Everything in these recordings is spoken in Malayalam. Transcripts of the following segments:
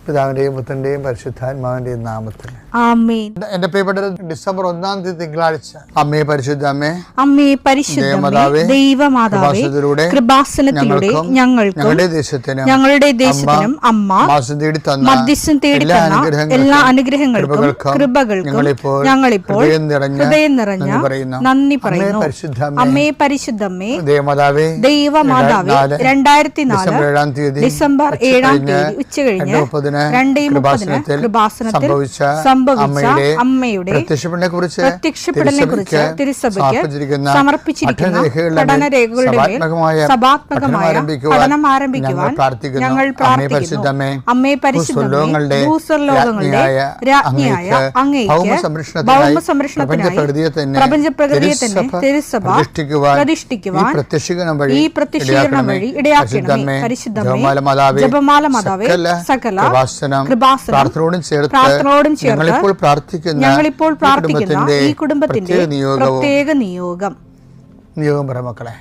പിതാവിന്റെയും പുത്രന്റെയും പരിശുദ്ധാത്മാവിന്റെയും നാമത്തിൽ ആമേൻ. എന്റെ പ്രിയപ്പെട്ട ഡിസംബർ 1 തിങ്കളാഴ്ച അമ്മേ പരിശുദ്ധ അമ്മേ, അമ്മേ പരിശുദ്ധമേ, ദൈവമാതാവേ, കൃപാസനത്തിലൂടെ ഞങ്ങൾക്കും ഞങ്ങളുടെ ദേശത്തിനും അമ്മ മധ്യസ്ഥം തേടി തന്ന എല്ലാ അനുഗ്രഹങ്ങൾക്കും കൃപകൾക്കും ഞങ്ങളിപ്പോൾ ഹൃദയം നിറഞ്ഞ നന്ദി പറയുന്നു. അമ്മേ പരിശുദ്ധമേ, ദൈവമാതാവേ, 2004 ഡിസംബർ 7 ഉച്ചകഴിഞ്ഞ് 2:30 കൃപാസനത്തിൽ സംഭവിച്ച അമ്മയുടെ പ്രത്യക്ഷപ്പെടലിനെക്കുറിച്ച് തിരുസഭയ്ക്ക് സമർപ്പിച്ചിരിക്കുന്ന പഠനരേഖകളുടെ മേൽ സഭാത്മകമായ പഠനം ആരംഭിക്കുവാൻ ഞങ്ങൾ പ്രാർത്ഥിക്കുന്നു. അമ്മേ പരിശുദ്ധമേ, ഭൂസ്വർലോകങ്ങളുടെ രാജ്ഞിയായ അങ്ങേയ്ക്ക് ഭൗമസംരക്ഷണത്തിനായി പ്രപഞ്ചപ്രകൃതിയെ തന്നെ തിരുസഭ പ്രതിഷ്ഠിക്കുവാൻ ഈ പ്രത്യക്ഷീകരണം വഴി ഇടയാക്കണമേ. പരിശുദ്ധമേ, ജപമാല മാതാവേ, സകല പ്രാർത്ഥനയോടും ചേർത്ത് ഞങ്ങളിപ്പോൾ പ്രാർത്ഥിക്കുന്ന ഈ കുടുംബത്തിന്റെ പ്രത്യേക നിയോഗം പറ മക്കളെ.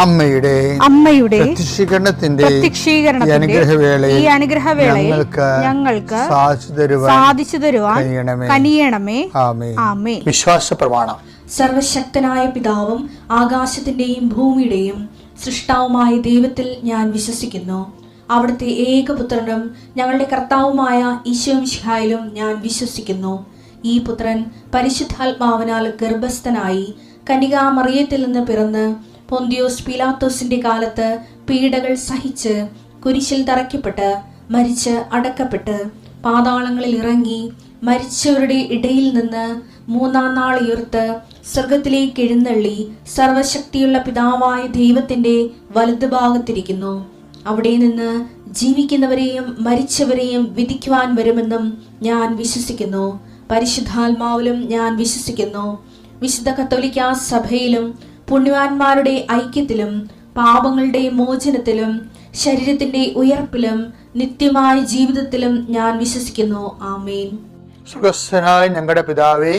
അമ്മയുടെ പ്രത്യക്ഷീകരണത്തിന്റെ ഈ അനുഗ്രഹവേളയിൽ ഞങ്ങൾക്ക് സാധിച്ചു തരുവാൻ കനിയണമേ. ആമേൻ. വിശ്വാസ പ്രമാണം. സർവശക്തനായ പിതാവും ആകാശത്തിന്റെയും ഭൂമിയുടെയും സൃഷ്ടാവുമായ ദൈവത്തിൽ ഞാൻ വിശ്വസിക്കുന്നു. അവിടുത്തെ ഏകപുത്രനും ഞങ്ങളുടെ കർത്താവുമായ ഈശോമിശിഹായിലും ഞാൻ വിശ്വസിക്കുന്നു. ഈ പുത്രൻ പരിശുദ്ധാത്മാവിനാൽ ഗർഭസ്ഥനായി കന്യകാമറിയത്തിൽ നിന്ന് പിറന്ന് പൊന്തിയോസ് പീലാത്തോസിന്റെ കാലത്ത് പീഡകൾ സഹിച്ച് കുരിശിൽ തറയ്ക്കപ്പെട്ട് മരിച്ച് അടക്കപ്പെട്ട് പാതാളങ്ങളിൽ ഇറങ്ങി മരിച്ചവരുടെ ഇടയിൽ നിന്ന് 3-ാം നാൾ ഉയർത്ത് സ്വർഗത്തിലേക്ക് എഴുന്നള്ളി സർവശക്തിയുള്ള പിതാവായ ദൈവത്തിന്റെ വലതുഭാഗത്തിരിക്കുന്നു. അവിടെ നിന്ന് ജീവിക്കുന്നവരെയും മരിച്ചവരെയും വിധിക്കുവാൻ വരുമെന്നും ഞാൻ വിശ്വസിക്കുന്നു. പരിശുദ്ധാത്മാവിലും ഞാൻ വിശ്വസിക്കുന്നു. വിശുദ്ധ കത്തോലിക്കാ സഭയിലും പുണ്യവാന്മാരുടെ ഐക്യത്തിലും പാപങ്ങളുടെ മോചനത്തിലും ശരീരത്തിന്റെ ഉയർപ്പിലും നിത്യമായ ജീവിതത്തിലും ഞാൻ വിശ്വസിക്കുന്നു. ആമേൻ. സുഖസ്ഥനായ ഞങ്ങളുടെ പിതാവേ,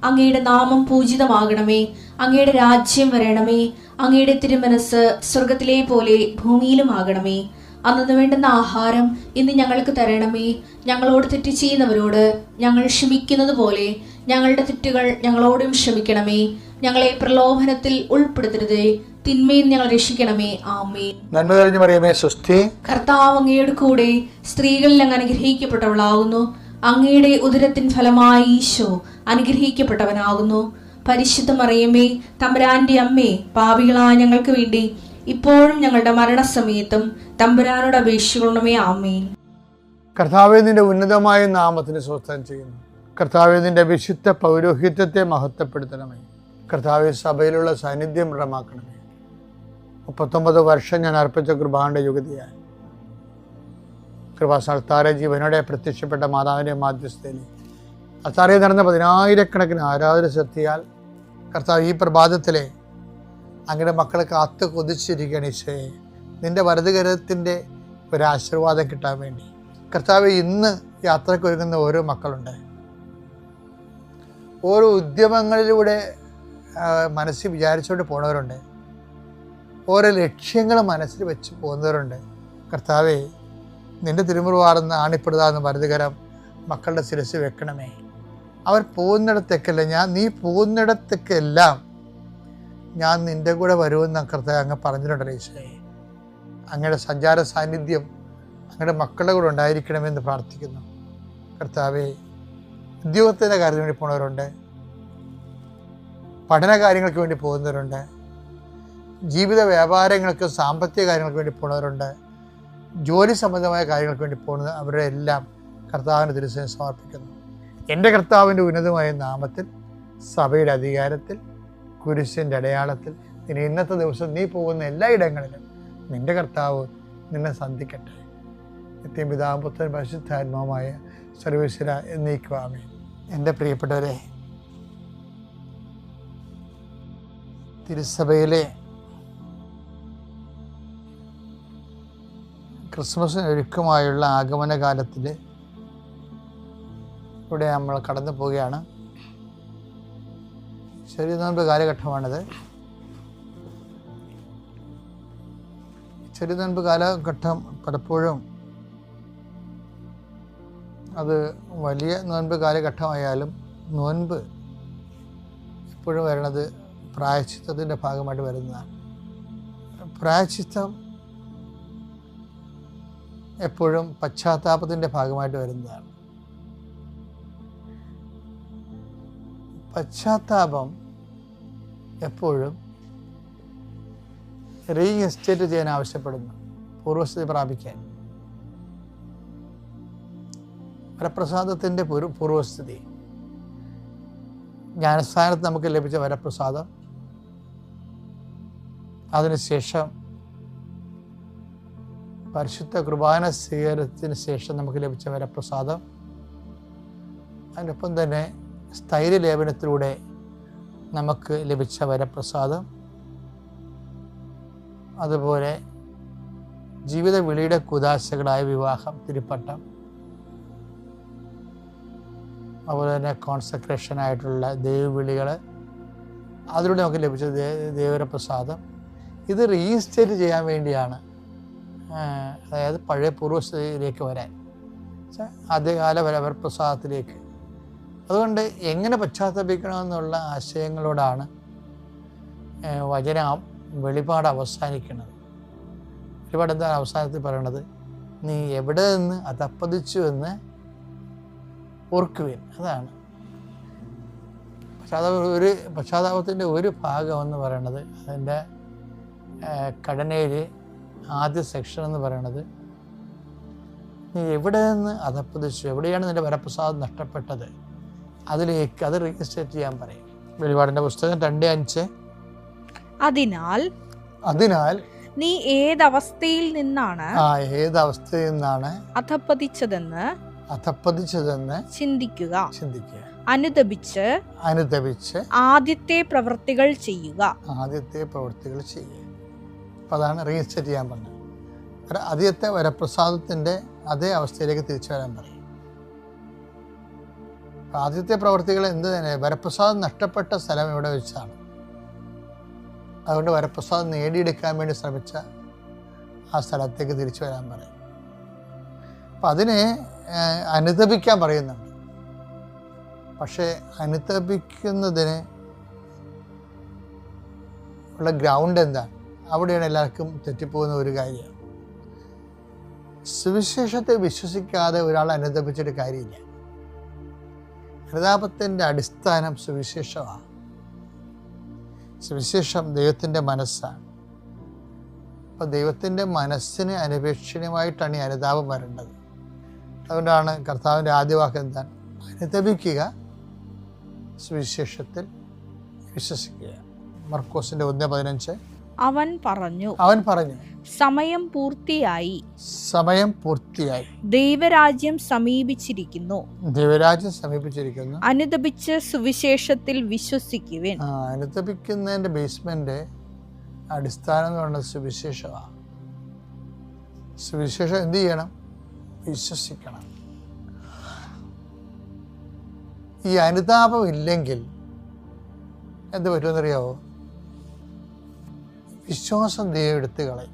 അങ്ങയുടെ നാമം പൂജിതമാകണമേ. അങ്ങയുടെ രാജ്യം വരണമേ. അങ്ങയുടെ തിരുമനസ് സ്വർഗത്തിലെ പോലെ ഭൂമിയിലും ആകണമേ. അന്നു വേണ്ടുന്ന ആഹാരം ഇന്ന് ഞങ്ങൾക്ക് തരണമേ. ഞങ്ങളോട് തെറ്റ് ചെയ്യുന്നവരോട് ഞങ്ങൾ ക്ഷമിക്കുന്നത് പോലെ ഞങ്ങളുടെ തെറ്റുകൾ ഞങ്ങളോടും ക്ഷമിക്കണമേ. ഞങ്ങളെ പ്രലോഭനത്തിൽ ഉൾപ്പെടുത്തരുതേ, തിന്മയിൽ ഞങ്ങൾ രക്ഷിക്കണമേ. ആമേൻ. നന്മ നിറഞ്ഞ മറിയമേ, സ്വസ്തി. കർത്താവ് അങ്ങയുടെ കൂടെ സ്ത്രീകളിൽ അങ്ങ് അനുഗ്രഹിക്കപ്പെട്ടവളാകുന്നു. അങ്ങയുടെ ഉദരത്തിൻ ഫലമായി ഈശോ അനുഗ്രഹിക്കപ്പെട്ടവനാകുന്നു. പരിശുദ്ധ മറിയമേ, തമ്പുരാന്റെ അമ്മേ, പാപികളായ ഞങ്ങൾക്ക് വേണ്ടി ഇപ്പോഴും ഞങ്ങളുടെ മരണസമയത്തും തമ്പുരാനോട് അപേക്ഷിക്കണമേ. ആമേൻ. കർത്താവേ, നിന്റെ ഉന്നതമായ നാമത്തിന് സ്വസ്ഥം ചെയ്യുന്നു. കർത്താവേ, നിന്റെ വിശുദ്ധ പൗരോഹിത്യത്തെ മഹത്വപ്പെടുത്തണമേ. കർത്താവെ, സഭയിലുള്ള സാന്നിധ്യം ദൃഢമാക്കണമേ. 39 വർഷം ഞാൻ അർപ്പിച്ച കൃപാന്റെ യുഗതിയായി കൃപാസ്ഥാന ജീവനോടെ പ്രത്യക്ഷപ്പെട്ട മാതാവിൻ്റെ മാധ്യസ്ഥയിൽ അത്താറയിൽ നടന്ന 10,000-കണക്കിന് ആരാധന ശക്തിയാൽ കർത്താവ് ഈ പ്രഭാതത്തിലെ അങ്ങയുടെ മക്കളെ കാത്തു കൊതിച്ചിരിക്കുകയാണ്. ഈശോയെ, നിന്റെ വലതുകരത്തിൻ്റെ ഒരാശീർവാദം കിട്ടാൻ വേണ്ടി കർത്താവ് ഇന്ന് യാത്രക്കൊരുങ്ങുന്ന ഓരോ മക്കളുണ്ട്. ഓരോ ഉദ്യമങ്ങളിലൂടെ മനസ്സിൽ വിചാരിച്ചുകൊണ്ട് പോണവരുണ്ട്. ഓരോ ലക്ഷ്യങ്ങൾ മനസ്സിൽ വെച്ച് പോകുന്നവരുണ്ട്. കർത്താവേ, നിന്റെ തിരുമുറുവാർന്ന് ആണിപ്പെടുതാന്ന് വലതുകരം മക്കളുടെ ശിരസ് വെക്കണമേ. അവർ പോകുന്നിടത്തേക്കല്ല, നീ പോകുന്നിടത്തേക്കെല്ലാം ഞാൻ നിൻ്റെ കൂടെ വരുമെന്ന് കർത്താവ് അങ്ങ് പറഞ്ഞിട്ടുണ്ടല്ലോ. ഈശോയെ, അങ്ങയുടെ സഞ്ചാര സാന്നിധ്യം അങ്ങയുടെ മക്കളുടെ കൂടെ ഉണ്ടായിരിക്കണമെന്ന് പ്രാർത്ഥിക്കുന്നു. കർത്താവേ, ഉദ്യോഗത്തിൻ്റെ കാര്യത്തിന് വേണ്ടി പോകുന്നവരുണ്ട്, പഠന കാര്യങ്ങൾക്ക് വേണ്ടി പോകുന്നവരുണ്ട്, ജീവിത വ്യാപാരങ്ങൾക്ക് സാമ്പത്തിക കാര്യങ്ങൾക്ക് വേണ്ടി പോകുന്നവരുണ്ട്, ജോലി സംബന്ധമായ കാര്യങ്ങൾക്ക് വേണ്ടി പോകുന്നത് അവരുടെ എല്ലാം കർത്താവിൻ്റെ തിരുസേന സമർപ്പിക്കുന്നു. എൻ്റെ കർത്താവിൻ്റെ ഉന്നതമായ നാമത്തിൽ, സഭയുടെ അധികാരത്തിൽ, കുരിശിൻ്റെ അടയാളത്തിൽ ഇനി ഇന്നത്തെ ദിവസം നീ പോകുന്ന എല്ലാ ഇടങ്ങളിലും നിൻ്റെ കർത്താവ് നിന്നെ സന്ധിക്കട്ടെ. നിത്യം പിതാവും പുത്രനും പരിശുദ്ധാത്മാവുമായ സർവ്വേശ്വര എന്നേക്കും ആമേൻ. എൻ്റെ പ്രിയപ്പെട്ടവരെ, തിരുസഭയിലെ ക്രിസ്മസിന് ഒരുക്കമായുള്ള ആഗമന കാലത്തിൽ ഇവിടെ നമ്മൾ കടന്നു പോവുകയാണ്. ചെറിയ നോമ്പ് കാലഘട്ടമാണിത്. ചെറിയ നോമ്പ് കാലഘട്ടം പലപ്പോഴും അത് വലിയ നോൻപ് കാലഘട്ടമായാലും നോൻപ് എപ്പോഴും വരണത് പ്രായശ്ചിത്തത്തിൻ്റെ ഭാഗമായിട്ട് വരുന്നതാണ്. പ്രായശ്ചിത്തം എപ്പോഴും പശ്ചാത്താപത്തിൻ്റെ ഭാഗമായിട്ട് വരുന്നതാണ്. പശ്ചാത്താപം എപ്പോഴും റീഇൻസ്റ്റേറ്റ് ചെയ്യാൻ ആവശ്യപ്പെടുന്നു, പൂർവസ്ഥിതി പ്രാപിക്കാൻ. വരപ്രസാദത്തിൻ്റെ പൂർവസ്ഥിതി, ജ്ഞാനസ്ഥാനത്ത് നമുക്ക് ലഭിച്ച വരപ്രസാദം, അതിനുശേഷം പരിശുദ്ധ കുർബാന സ്വീകരണത്തിന് ശേഷം നമുക്ക് ലഭിച്ച വരപ്രസാദം, അതിനൊപ്പം തന്നെ സ്ഥൈര്യലേപനത്തിലൂടെ നമുക്ക് ലഭിച്ച വരപ്രസാദം, അതുപോലെ ജീവിത വിളിയുടെ കുദാശകളായ വിവാഹം, തിരുപ്പട്ടം, അതുപോലെ തന്നെ കോൺസെക്രേഷനായിട്ടുള്ള ദൈവവിളികൾ, അതിലൂടെ നമുക്ക് ലഭിച്ച ദൈവവരപ്രസാദം. ഇത് റീഇൻസ്റ്റേറ്റ് ചെയ്യാൻ വേണ്ടിയാണ്, അതായത് പഴയ പൂർവസ്ഥിതിയിലേക്ക് വരാൻ, ആദ്യകാല വരപ്രസാദത്തിലേക്ക്. അതുകൊണ്ട് എങ്ങനെ പശ്ചാത്തപിക്കണമെന്നുള്ള ആശയങ്ങളോടാണ് വചന വെളിപാട് അവസാനിക്കുന്നത്. വെളിപാട് എന്താണ് അവസാനത്തിൽ പറയണത്? നീ എവിടെ നിന്ന് അതപ്പതിച്ചു എന്ന് ഓർക്കുവിൻ. അതാണ് പശ്ചാത്താപത്തിൻ്റെ ഒരു ഭാഗം എന്ന് പറയണത്. അതിൻ്റെ ഘടനയിൽ ആദ്യ സെക്ഷൻ എന്ന് പറയണത്, നീ എവിടെ നിന്ന് അതപ്പതിച്ചു, എവിടെയാണ് നിൻ്റെ വരപ്രസാദം നഷ്ടപ്പെട്ടത്, അതിലേക്ക് അത് റീഇൻസ്റ്റേറ്റ് ചെയ്യാൻ പറയും. വെളിപാടിൻ്റെ പുസ്തകം 2:5. അതിനാൽ നീ ഏതവസ്ഥയിൽ നിന്നാണ് അധപ്പതിച്ചതെന്ന് ചിന്തിക്കുക. അനുതപിച്ച് ആദ്യത്തെ പ്രവൃത്തികൾ ചെയ്യുക. അതാണ് റീഇൻസ്റ്റേറ്റ് ചെയ്യാൻ പറഞ്ഞത്. ആദ്യത്തെ വരപ്രസാദത്തിൻ്റെ അതേ അവസ്ഥയിലേക്ക് തിരിച്ചു വരാൻ പറയും. ആദ്യത്തെ പ്രവൃത്തികൾ എന്ത് തന്നെ, വരപ്രസാദം നഷ്ടപ്പെട്ട സ്ഥലം ഇവിടെ വെച്ചാണ്. അതുകൊണ്ട് വരപ്രസാദം നേടിയെടുക്കാൻ വേണ്ടി ശ്രമിച്ച ആ സ്ഥലത്തേക്ക് തിരിച്ചു വരാൻ പറയും. അപ്പം അതിനെ അനുതപിക്കാൻ പറയുന്നുണ്ട്. പക്ഷേ അനുതപിക്കുന്നതിന് ഉള്ള ഗ്രൗണ്ട് എന്താണ്? അവിടെയാണ് എല്ലാവർക്കും തെറ്റിപ്പോകുന്ന ഒരു കാര്യം. സുവിശേഷത്തെ വിശ്വസിക്കാതെ ഒരാൾ അനുതപിച്ചിട്ട് കാര്യമില്ല. അനുതാപത്തിൻ്റെ അടിസ്ഥാനം സുവിശേഷമാണ്. സുവിശേഷം ദൈവത്തിൻ്റെ മനസ്സാണ്. അപ്പോൾ ദൈവത്തിൻ്റെ മനസ്സിന് അനപേക്ഷണീയമായിട്ടാണ് ഈ അനുതാപം വരേണ്ടത്. അതുകൊണ്ടാണ് കർത്താവിൻ്റെ ആദ്യ വാക്ക് എന്താണ്? അനുതപിക്കുക, സുവിശേഷത്തിൽ വിശ്വസിക്കുക. മർക്കോസിൻ്റെ 1:15. അവൻ പറഞ്ഞു സമയം പൂർത്തിയായി, ദൈവരാജ്യം സമീപിച്ചിരിക്കുന്നു. അനുതപിച്ച് സുവിശേഷത്തിൽ വിശ്വസിക്കുവിൻ. അനുതപിക്കുന്നതിന്റെ ബേസ്മെന്റ്, അടിസ്ഥാനം എന്ന് പറയുന്നത് സുവിശേഷമാണ്. സുവിശേഷം എന്ത് ചെയ്യണം? വിശ്വസിക്കണം. ഈ അനുതാപം ഇല്ലെങ്കിൽ എന്ത് പറ്റുമെന്നറിയാവോ? വിശ്വാസം ദൈവം എടുത്തു കളയും.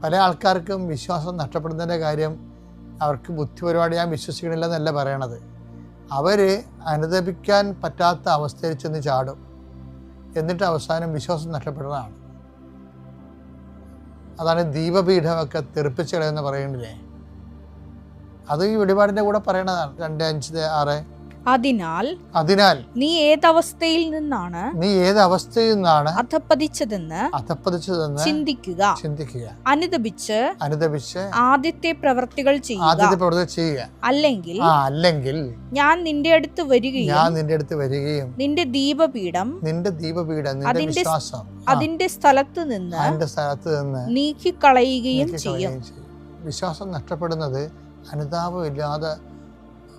പല ആൾക്കാർക്കും വിശ്വാസം നഷ്ടപ്പെടുന്നതിൻ്റെ കാര്യം അവർക്ക് ബുദ്ധിപരമായിട്ട് ഞാൻ വിശ്വസിക്കണില്ല എന്നല്ല പറയണത്. അവർ അനുതപിക്കാൻ പറ്റാത്ത അവസ്ഥയിൽ ചെന്ന് ചാടും. എന്നിട്ട് അവസാനം വിശ്വാസം നഷ്ടപ്പെടുന്നതാണ്. അതാണ് ദീപപീഠമൊക്കെ തെറിപ്പിച്ച് കളയെന്ന് പറയുന്നില്ലേ? അത് ഈ വെളിപാടിന്റെ കൂടെ പറയണതാണ്. 2:5-6. അതിനാൽ നീ ഏത് അവസ്ഥയിൽ നിന്നാണ് അധപ്പതിച്ചതെന്ന് ചിന്തിക്കുക. അനുദപിച്ച് ആദ്യത്തെ പ്രവൃത്തികൾ ചെയ്യുക. അല്ലെങ്കിൽ ഞാൻ നിന്റെ അടുത്ത് വരികയും നിന്റെ ദീപപീഠം അതിന്റെ സ്ഥലത്ത് നിന്ന് നീക്കിക്കളയുകയും ചെയ്യും. വിശ്വാസം നഷ്ടപ്പെടുന്നത് അനുതാപമില്ലാതെ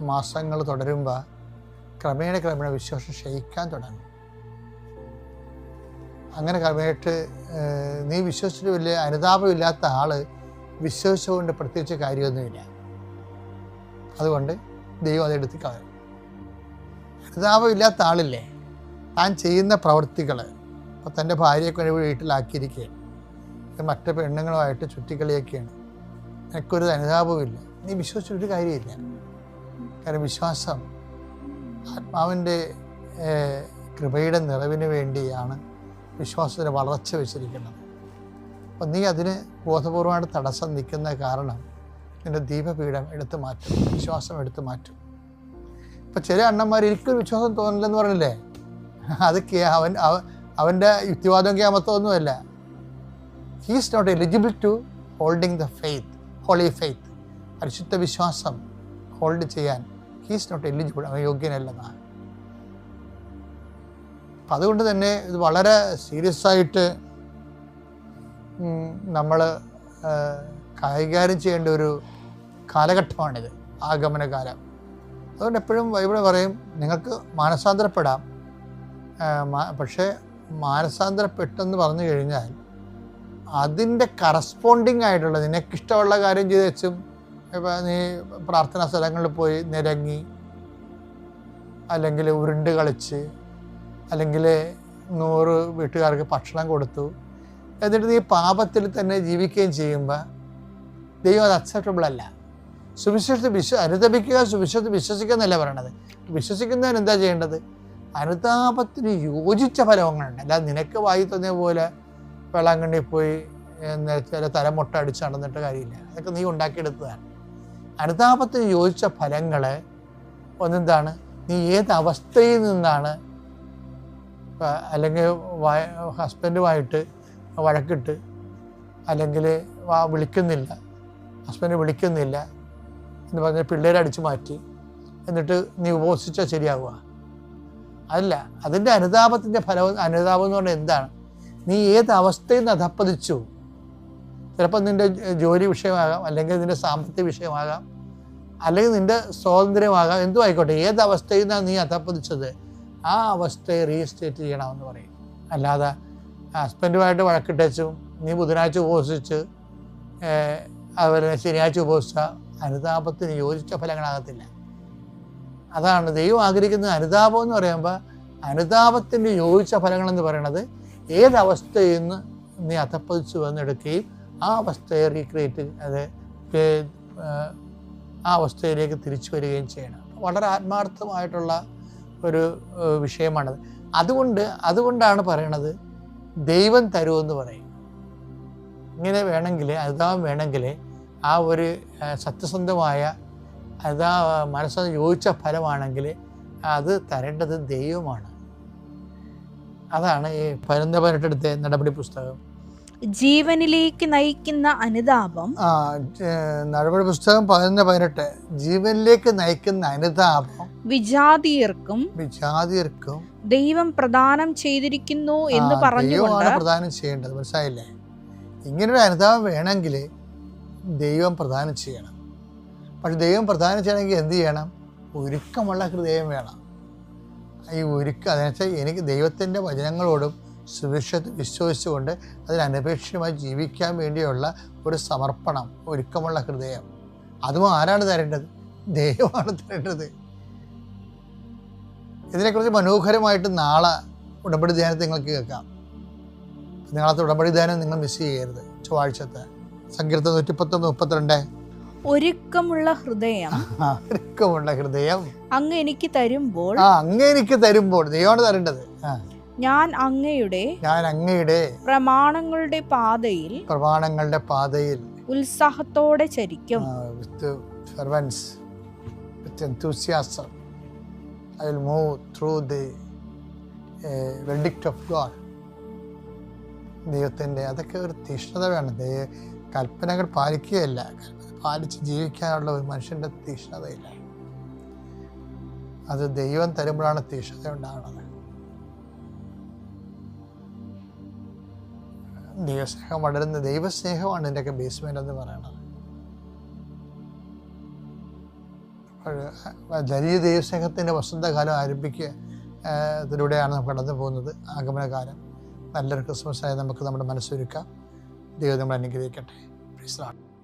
മാസങ്ങൾ തുടരുമ്പോൾ ക്രമേണ വിശ്വാസം ക്ഷയിക്കാൻ തുടങ്ങും. അങ്ങനെ ക്രമേട്ട് നീ വിശ്വസിച്ചിട്ട് വലിയ അനുതാപമില്ലാത്ത ആള് വിശ്വസിച്ചുകൊണ്ട് പ്രത്യേകിച്ച് കാര്യമൊന്നുമില്ല. അതുകൊണ്ട് ദൈവം അതെടുത്ത് കളയും. അനുതാപമില്ലാത്ത ആളില്ലേ, താൻ ചെയ്യുന്ന പ്രവൃത്തികൾ, ഇപ്പോൾ തൻ്റെ ഭാര്യയൊക്കെ വീട്ടിലാക്കിയിരിക്കുകയാണ്, മറ്റു പെണ്ണുങ്ങളുമായിട്ട് ചുറ്റിക്കളിയൊക്കെയാണ്, എനിക്കൊരു അനുതാപവുമില്ല, നീ വിശ്വസിച്ചൊരു കാര്യമില്ല. കാരണം വിശ്വാസം ആത്മാവിൻ്റെ കൃപയുടെ നിറവിന് വേണ്ടിയാണ് വിശ്വാസത്തിന് വളർച്ച വെച്ചിരിക്കുന്നത്. അപ്പം നീ അതിന് ബോധപൂർവമായിട്ട് തടസ്സം നിൽക്കുന്ന കാരണം നിൻ്റെ ദീപപീഠം എടുത്തു മാറ്റും, വിശ്വാസം എടുത്തു മാറ്റും. ഇപ്പം ചില അണ്ണന്മാർ എനിക്കൊരു വിശ്വാസം തോന്നില്ലെന്ന് പറഞ്ഞില്ലേ, അതൊക്കെ അവൻ്റെ യുക്തിവാദം ക്യാമത്തൊന്നുമല്ല. He is not eligible to holding the faith, holy faith, പരിശുദ്ധ വിശ്വാസം ഹോൾഡ് ചെയ്യാൻ ഹീസ് നോട്ട് എലിജിബിൾ, അവൻ യോഗ്യനല്ലെന്നാണ്. അപ്പം അതുകൊണ്ട് തന്നെ ഇത് വളരെ സീരിയസ് ആയിട്ട് നമ്മൾ കൈകാര്യം ചെയ്യേണ്ട ഒരു കാലഘട്ടമാണിത്, ആഗമനകാലം. അതുകൊണ്ട് എപ്പോഴും ബൈബിൾ പറയും നിങ്ങൾക്ക് മാനസാന്തരപ്പെടാം, പക്ഷേ മാനസാന്തരപ്പെട്ടെന്ന് പറഞ്ഞു കഴിഞ്ഞാൽ അതിൻ്റെ കറസ്പോണ്ടിങ് ആയിട്ടുള്ള നിനക്കിഷ്ടമുള്ള കാര്യം ചെയ്ത് വെച്ചും, ഇപ്പം നീ പ്രാർത്ഥനാ സ്ഥലങ്ങളിൽ പോയി നിരങ്ങി, അല്ലെങ്കിൽ ഉരുണ്ട് കളിച്ച്, അല്ലെങ്കിൽ 100 വീട്ടുകാർക്ക് ഭക്ഷണം കൊടുത്തു, എന്നിട്ട് നീ പാപത്തിൽ തന്നെ ജീവിക്കുകയും ചെയ്യുമ്പോൾ ദൈവം അത് അക്സെപ്റ്റബിൾ അല്ല. സുവിശേഷത്തെ അനുതപിക്കുക, സുവിശേഷത്തെ വിശ്വസിക്കുക എന്നല്ല പറയണത്. വിശ്വസിക്കുന്നതിന് എന്താ ചെയ്യേണ്ടത്? അനുതാപത്തിന് യോജിച്ച ഫലങ്ങളുണ്ട്. അല്ലാതെ നിനക്ക് വായി തോന്നിയ പോലെ വെള്ളാങ്കണ്ണി പോയി ചില തലമുട്ട അടിച്ച് നടന്നിട്ട് കാര്യമില്ല. അതൊക്കെ നീ ഉണ്ടാക്കിയെടുത്തതാണ്. അനുതാപത്തിന് യോജിച്ച ഫലങ്ങൾ ഒന്നെന്താണ്? നീ ഏത് അവസ്ഥയിൽ നിന്നാണ്, അല്ലെങ്കിൽ ഹസ്ബൻഡുമായിട്ട് വഴക്കിട്ട്, അല്ലെങ്കിൽ വിളിക്കുന്നില്ല, ഹസ്ബൻഡ് വിളിക്കുന്നില്ല എന്ന് പറഞ്ഞ് പിള്ളേരെ അടിച്ചു മാറ്റി, എന്നിട്ട് നീ ഉപവസിച്ചാൽ ശരിയാവുക? അല്ല, അതിൻ്റെ അനുതാപത്തിൻ്റെ ഫലം. അനുതാപം എന്ന് പറഞ്ഞാൽ എന്താണ്? നീ ഏത് അവസ്ഥയിൽ നിന്ന് അധപ്പതിച്ചു. ചിലപ്പോൾ നിൻ്റെ ജോലി വിഷയമാകാം, അല്ലെങ്കിൽ നിൻ്റെ സാമ്പത്തിക വിഷയമാകാം, അല്ലെങ്കിൽ നിൻ്റെ സ്വാതന്ത്ര്യമാകാം, എന്തും ആയിക്കോട്ടെ. ഏത് അവസ്ഥയിൽ നിന്നാണ് നീ അധപ്പതിച്ചത്, ആ അവസ്ഥയെ റീസ്റ്റേറ്റ് ചെയ്യണമെന്ന് പറയും. അല്ലാതെ ഹസ്ബൻഡുമായിട്ട് വഴക്കിട്ടച്ചും നീ ബുധനാഴ്ച ഉപവസിച്ച് അതുപോലെ ശനിയാഴ്ച ഉപവസിച്ചാൽ അനുതാപത്തിന് യോജിച്ച ഫലങ്ങളാകത്തില്ല. അതാണ് ദൈവം ആഗ്രഹിക്കുന്നത്. അനുതാപം എന്ന് പറയുമ്പോൾ അനുതാപത്തിൻ്റെ യോജിച്ച ഫലങ്ങളെന്ന് പറയുന്നത് ഏതവസ്ഥയിൽ നിന്ന് നീ അധപ്പതിച്ചു വന്നെടുക്കുകയും ആ അവസ്ഥയെ റീക്രിയേറ്റ്, ആ അവസ്ഥയിലേക്ക് തിരിച്ചു വരികയും ചെയ്യണം. വളരെ ആത്മാർത്ഥമായിട്ടുള്ള ഒരു വിഷയമാണത്. അതുകൊണ്ടാണ് പറയണത് ദൈവം തരുമെന്ന് പറയും. ഇങ്ങനെ വേണമെങ്കിൽ, അനുതാപം വേണമെങ്കിൽ, ആ ഒരു സത്യസന്ധമായ മനസ്സിന് യോജിച്ച ഫലമാണെങ്കിൽ അത് തരേണ്ടത് ദൈവമാണ്. അതാണ് ഈ 18 നടപടി പുസ്തകം. ജീവനിലേക്ക് നയിക്കുന്ന അനുതാപം. നടപടി പുസ്തകം 11:18 ജീവനിലേക്ക് നയിക്കുന്ന അനുതാപം വിജാതീയർക്കും ദൈവം പ്രദാനം ചെയ്തിരിക്കുന്നു എന്ന് പറഞ്ഞുകൊണ്ട് പ്രദാനം ചെയ്യേണ്ടത്. മനസ്സിലായില്ലേ? ഇങ്ങനൊരു അനുതാപം വേണമെങ്കിൽ ദൈവം പ്രദാനം ചെയ്യണം. പക്ഷെ ദൈവം പ്രദാനം ചെയ്യണമെങ്കിൽ എന്ത് ചെയ്യണം? ഒരുക്കമുള്ള ഹൃദയം വേണം. ഈ ഒരുക്കം അതെന്നുവെച്ചാൽ എനിക്ക് ദൈവത്തിൻ്റെ വചനങ്ങളോടും സുവിശേഷത്തെ വിശ്വസിച്ചുകൊണ്ട് അതിനപേക്ഷിതമായി ജീവിക്കാൻ വേണ്ടിയുള്ള ഒരു സമർപ്പണം, ഒരുക്കമുള്ള ഹൃദയം. അതും ആരാണ് തരേണ്ടത്? ദൈവമാണ് തരേണ്ടത്. ഇതിനെക്കുറിച്ച് മനോഹരമായിട്ട് നാളെ ഉടമ്പടി ധ്യാനത്തിൽ നിങ്ങൾക്ക് കേൾക്കാം. നാളത്തെ ഉടമ്പടി ധ്യാനം നിങ്ങൾ മിസ് ചെയ്യരുത്. ചൊവ്വാഴ്ചത്തെ സങ്കീർത്തനം 110:32 ഒരുക്കമുള്ള ഹൃദയം അങ്ങ് എനിക്ക് തരുമ്പോൾ ദൈവമാണ് തരേണ്ടത്. ഞാൻ അങ്ങയുടെ പ്രമാണങ്ങളുടെ പാതയിൽ ഉത്സാഹത്തോടെ ചരിക്കും. fervence, with enthusiasm. I will move through the verdict of God. ദൈവത്തിൻ്റെ അതൊക്കെ ഒരു തീഷ്ണത വേണം. കൽപ്പനകൾ പാലിക്കുകയല്ല, കൽപ്പന പാലിച്ച് ജീവിക്കാനുള്ള ഒരു മനുഷ്യൻ്റെ തീഷ്ണതയില്ല. അത് ദൈവം തരുമ്പോഴാണ് തീഷ്ണത ഉണ്ടാകുന്നത്. ദൈവസ്നേഹം വളരുന്ന ദൈവസ്നേഹമാണ് ഇതിൻ്റെയൊക്കെ ബേസ്മെൻ്റ് എന്ന് പറയുന്നത്. വലിയ ദൈവസ്നേഹത്തിൻ്റെ വസന്തകാലം ആരംഭിക്കുക ഇതിലൂടെയാണ് നമുക്ക് കടന്നു പോകുന്നത്. ആഗമനകാലം നല്ലൊരു ക്രിസ്മസായി നമുക്ക് നമ്മുടെ മനസ്സൊരുക്കാം. ദൈവം നമ്മളെ അനുഗ്രഹിക്കട്ടെ. Praise the Lord.